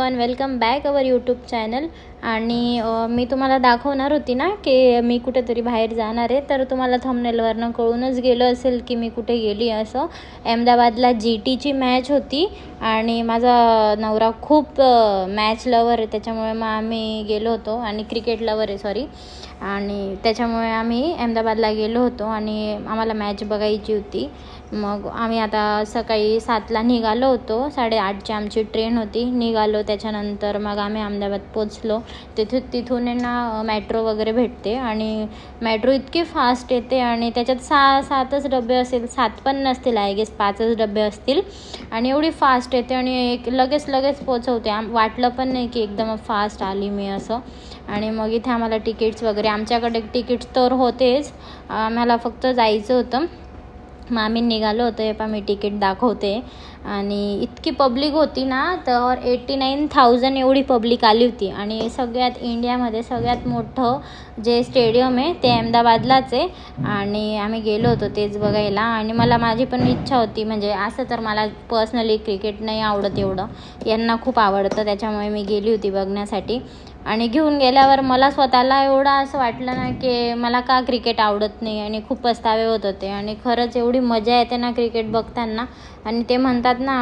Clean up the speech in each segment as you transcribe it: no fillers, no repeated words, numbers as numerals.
Everyone, welcome back our YouTube channel. आणि मी तुम्हाला दाखवणार होती ना की मी कुठेतरी बाहेर जाणार आहे, तर तुम्हाला थंबनेलवरनं कळूनच गेलं असेल की मी कुठे गेली. असं अहमदाबादला GTची मॅच होती आणि माझा नवरा खूप मॅच लवर आहे, त्याच्यामुळे मग आम्ही गेलो होतो. आणि क्रिकेट लवर आहे सॉरी. आणि त्याच्यामुळे आम्ही अहमदाबादला गेलो होतो आणि आम्हाला मॅच बघायची होती. मग आम्ही आता सकाळी 7ला निघालो होतो, 8:30ची आमची ट्रेन होती. निघालो, त्याच्यानंतर मग आम्ही अहमदाबाद पोचलो. तिथून आहे ना मेट्रो वगैरे भेटते आणि मेट्रो इतकी फास्ट येते आणि त्याच्यात 7च डबे असेल, 7 पण नसतील, आय गेस 5च डबे असतील. आणि एवढी फास्ट येते आणि लगेच पोचवते. वाटलं पण नाही की एकदम फास्ट आली मी असं. आणि मग इथे आम्हाला तिकीट्स वगैरे, आमच्याकडे तिकीट्स तर होतेच, आम्हाला फक्त जायचं होतं. मग आम्ही निघालो होतो. हे मी तिकीट दाखवते. आणि इतकी पब्लिक होती ना, तर 89,000 एवढी पब्लिक आली होती. आणि सगळ्यात इंडियामध्ये सगळ्यात मोठं जे स्टेडियम आहे ते अहमदाबादलाच आहे. आणि आम्ही गेलो होतो तेच बघायला. आणि माझी पण इच्छा होती, म्हणजे असं तर मला पर्सनली क्रिकेट नाही आवडत एवढं, यांना खूप आवडतं, त्याच्यामुळे मी गेली होती बघण्यासाठी. आणि घेऊन गेल्यावर मला स्वतःला एवढं असं वाटलं ना की मला का क्रिकेट आवडत नाही, आणि खूप पस्तावे होत होते. आणि खरंच एवढी मजा येते ना क्रिकेट बघताना. आणि ते म्हणतात ना,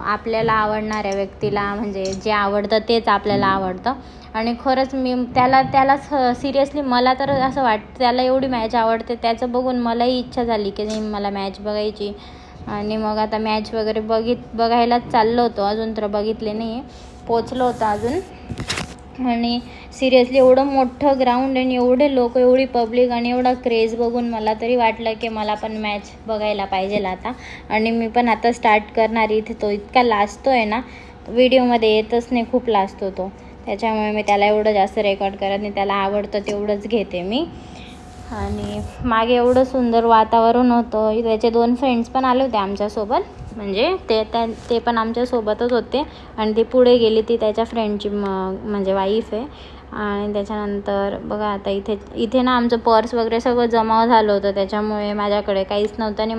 आपल्याला आवडणाऱ्या व्यक्तीला म्हणजे जे आवडतं तेच आपल्याला आवडतं. आणि खरंच मी त्याला सिरियसली मला तर असं वाटतं, त्याला एवढी मॅच आवडते, त्याचं बघून मलाही इच्छा झाली की नाही मला मॅच बघायची. आणि मग आता मॅच वगैरे बघायलाच चाललो होतो, अजून तर बघितले नाही आहे, पोचलो होतो अजून. आणि सिरियसली एवढं मोठं ग्राउंड आणि एवढे लोक, एवढी पब्लिक आणि एवढा क्रेज बघून मला तरी वाटलं की मला पण मॅच बघायला पाहिजे आता. आणि मी पण आता स्टार्ट करणार. इथे तो इतका लाजतो आहे ना, व्हिडिओमध्ये येतच नाही, खूप लाजतो तो, त्याच्यामुळे मी त्याला एवढं जास्त रेकॉर्ड करत नाही, त्याला आवडतं तेवढंच घेते मी. आणि मागे एवढं सुंदर वातावरण होतं. त्याचे 2 फ्रेंड्स पण आले होते आमच्यासोबत, म्हणजे ते पण आमच्यासोबतच होते. आणि ती पुढे गेली, ती त्याच्या फ्रेंडची म्हणजे वाईफ आहे. आणि त्याच्यानंतर बघा आता इथे ना आमचं पर्स वगैरे सगळं जमा झालं होतं, त्याच्यामुळे माझ्याकडे काहीच नव्हतं. आणि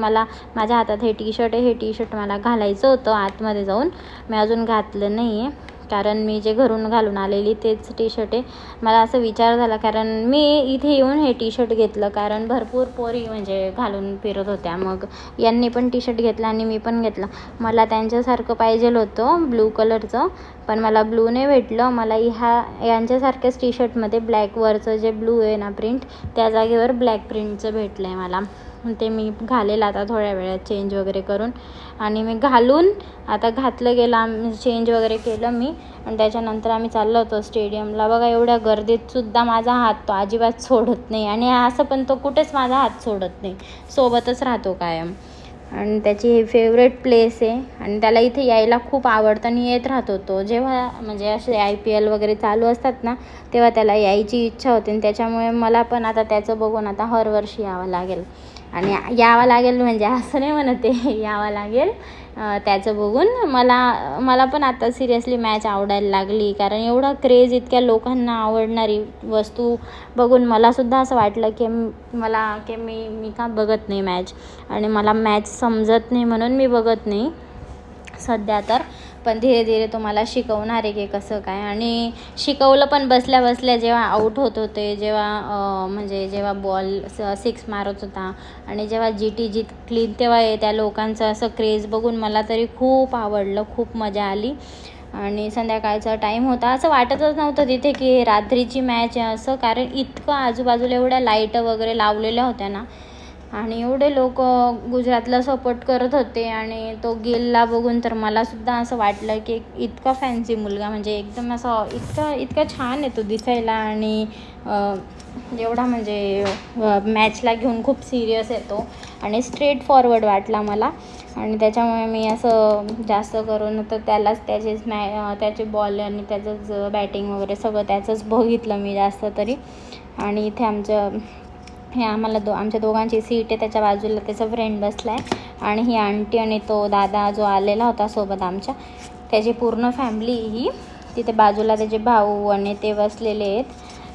माझ्या हातात हे टी शर्ट मला घालायचं होतं आतमध्ये जाऊन, मी अजून घातलं नाही आहे, कारण मी जे घरून घालून आलेली तेच टी शर्ट आहे. मला असं विचार झाला, कारण मी इथे येऊन हे टी शर्ट घेतलं, कारण भरपूर पोरी म्हणजे घालून फिरत होत्या. मग यांनी पण टी शर्ट घेतलं आणि मी पण घेतलं. मला त्यांच्यासारखं पाहिजेल होतं ब्लू कलरचं, पण मला ब्लू नाही भेटलं. मला यांच्यासारख्याच टी शर्टमध्ये ब्लॅकवरचं जे ब्लू आहे ना प्रिंट, त्या जागेवर ब्लॅक प्रिंटचं भेटलं आहे मला. ते मी घालेल आता थोड्या वेळात चेंज वगैरे करून. आणि मी घालून आता घातलं गेलं, चेंज वगैरे केलं मी. आणि त्याच्यानंतर आम्ही चाललो होतो स्टेडियमला. बघा एवढ्या गर्दीतसुद्धा माझा हात तो अजिबात सोडत नाही. आणि असं पण तो कुठेच माझा हात सोडत नाही, सोबतच राहतो कायम. आणि त्याची ही फेवरेट प्लेस आहे आणि त्याला इथे यायला खूप आवडतं आणि येत राहतो तो. जेव्हा म्हणजे असे IPL वगैरे चालू असतात ना, तेव्हा त्याला यायची इच्छा होते. आणि त्याच्यामुळे मला पण आता त्याचं बघून आता हर वर्षी यावं लागेल. आणि यावं लागेल म्हणजे असं नाही म्हणते, यावं लागेल त्याचं बघून. मला पण आता सिरियसली मॅच आवडायला लागली, कारण एवढा क्रेज, इतक्या लोकांना आवडणारी वस्तू बघून मलासुद्धा असं वाटलं की मी का बघत नाही मॅच. आणि मला मॅच समजत नाही म्हणून मी बघत नाही सध्या तर. पण धीरे धीरे तो मला शिकवणार आहे की कसं काय. आणि शिकवलं पण बसल्या बसल्या. जेव्हा आऊट होत होते, जेव्हा बॉल 6 मारत होता आणि जेव्हा GT जिंकली, तेव्हा त्या लोकांचं असं क्रेज बघून मला तरी खूप आवडलं, खूप मजा आली. आणि संध्याकाळचा टाईम होता, असं वाटतच नव्हतं तिथे की रात्रीची मॅच आहे असं, कारण इतकं आजूबाजूला एवढ्या लाईट वगैरे लावलेल्या होत्या ना. आणि एवढे लोक गुजरातला सपोर्ट करत होते. आणि तो गेलला बघून तर मलासुद्धा असं वाटलं की इतका फॅन्सी मुलगा, म्हणजे एकदम असं इतका छान आहे तो दिसायला. आणि एवढा म्हणजे मॅचला घेऊन खूप सिरियस येतो आणि स्ट्रेट फॉरवर्ड वाटला मला. आणि त्याच्यामुळे मी असं जास्त करून तर त्याचे बॉल आणि त्याचंच बॅटिंग वगैरे सगळं त्याचंच बघितलं मी जास्त तरी. आणि इथे आमच्या दोघांची सीट आहे, त्याच्या बाजूला त्याचा फ्रेंड बसला आहे. आणि ही आंटी आणि तो दादा जो आलेला होता सोबत आमच्या, त्याची पूर्ण फॅमिली ही तिथे बाजूला, त्याचे भाऊ आणि ते बसलेले आहेत.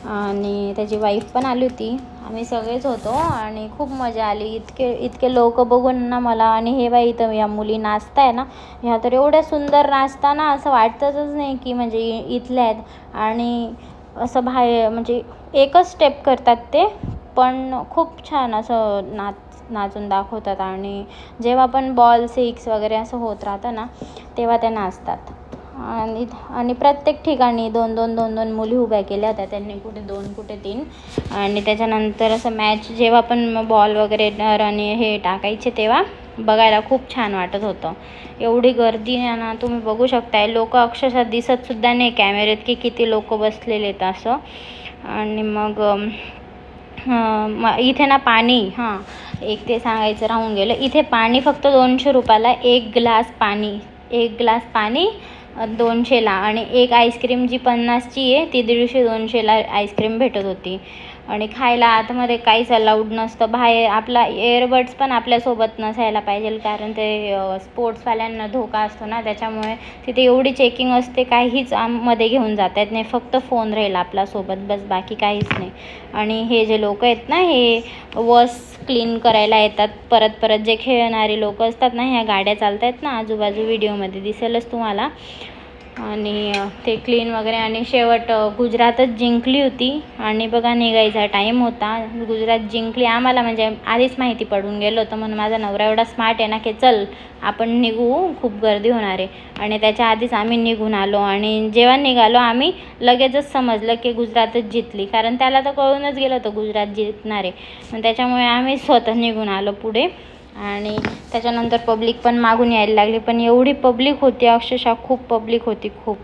आणि त्याची वाईफ पण आली होती. आम्ही सगळेच होतो आणि खूप मजा आली. इतके लोक बघून ना मला, आणि हे बाई इथं या मुली नाचताय ना, ह्या तर एवढ्या सुंदर नाचताना असं वाटतच नाही की म्हणजे इथल्या आहेत. आणि असं बाहेर म्हणजे एकच स्टेप करतात ते, पण खूप छान असं नाचून दाखवतात. आणि जेव्हा पण बॉल 6 वगैरे असं होत राहतं ना, तेव्हा त्या नाचतात. आणि प्रत्येक ठिकाणी 2-2 मुली उभ्या केल्या होत्या त्यांनी, कुठे 2 कुठे 3. आणि त्याच्यानंतर असं मॅच जेव्हा पण बॉल वगैरे आणि हे टाकायचे तेव्हा बघायला खूप छान वाटत होतं. एवढी गर्दी ना, तुम्ही बघू शकताय. लोक अक्षरशः दिसतसुद्धा नाही कॅमेऱ्यात की किती लोक बसलेले आहेत असं. आणि मग इथे ना पाणी, एक ते सांगायचं राहून गेलं. इथे पाणी फक्त 200 रुपयाला एक ग्लास पाणी 200ला. आणि एक आईस्क्रीम जी 50ची आहे ती 150-200ला आईस्क्रीम भेटत होती. आणि खायला आतमध्ये काहीच अलाउड नसतं. बाहेर आपला एअरबड्स पण आपल्यासोबत नसायला पाहिजे, कारण ते स्पोर्ट्सवाल्यांना धोका असतो ना, त्याच्यामुळे तिथे एवढी चेकिंग असते. काहीच मध्ये घेऊन जाता येत नाही, फक्त फोन राहील आपल्यासोबत, बस, बाकी काहीच नाही. आणि हे जे लोक आहेत ना, हे वॉश क्लीन करायला येतात परत जे खेळणारे लोक असतात ना, ह्या गाड्या चालत आहेत ना आजूबाजू, व्हिडिओमध्ये दिसेलच तुम्हाला. आणि ते क्लीन वगैरे. आणि शेवट गुजरातच जिंकली होती. आणि बघा निघायचा टाईम होता, गुजरात जिंकली. आम्हाला म्हणजे आधीच माहिती पडून गेलं होतं, म्हणून माझा नवरा एवढा स्मार्ट आहे ना की चल आपण निघू, खूप गर्दी होणार आहे. आणि त्याच्या आधीच आम्ही निघून आलो. आणि जेव्हा निघालो आम्ही लगेचच समजलं की गुजरातच जिंकली, कारण त्याला तर कळूनच गेलं होतं गुजरात जिंकणार आहे. मग त्याच्यामुळे आम्ही स्वतः निघून आलो पुढे. आणि त्याच्यानंतर पब्लिक पण मागून यायला लागली. पण एवढी पब्लिक होती, अक्षरशः खूप पब्लिक होती, खूप.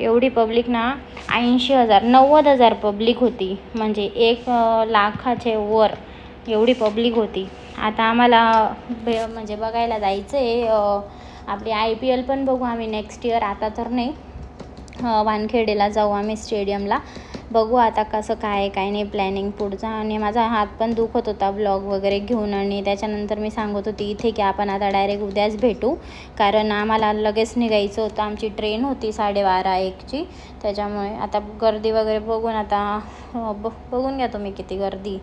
एवढी पब्लिक ना, 80,000 90,000 पब्लिक होती, म्हणजे 1 लाखाचे वर एवढी पब्लिक होती. आता आम्हाला म्हणजे बघायला जायचं आहे, आपली IPL पण बघू आम्ही नेक्स्ट इयर. आता तर नाही, वानखेडेला जाऊ आम्ही स्टेडियमला. बघू आता कसं काय नाही प्लॅनिंग पुढचा. आणि माझा हात पण दुखत होता ब्लॉग वगैरे घेऊन. आणि त्याच्यानंतर मी सांगत होती इथे की आपण आता डायरेक्ट उद्याच भेटू, कारण आम्हाला लगेच निघायचं होतं. आमची ट्रेन होती 12:30-1ची. त्याच्यामुळे आता गर्दी वगैरे बघून, आता बघून घ्या तुम्ही किती गर्दी,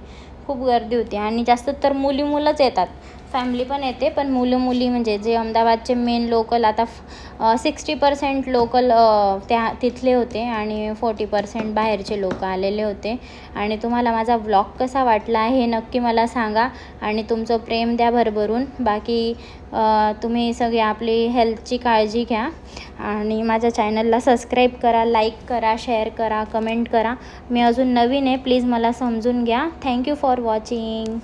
खूप गर्दी होती. आणि जास्त तर मुलंच येतात, फॅमिली पण येते, पण मुली म्हणजे जे अहमदाबादचे मेन लोकल, आता 60% लोकल तिथले होते आणि 40% बाहेरचे लोक आलेले होते. आणि तुम्हाला माझा व्लॉग कसा वाटला हे नक्की मला सांगा, आणि तुमचं प्रेम द्या भरभरून. बाकी तुम्ही सगळी आपली हेल्थची काळजी घ्या. आणि माझ्या चॅनलला सबस्क्राईब करा, लाईक करा, शेअर करा, कमेंट करा. मी अजून नवीन आहे, प्लीज मला समजून घ्या. Thank you for watching.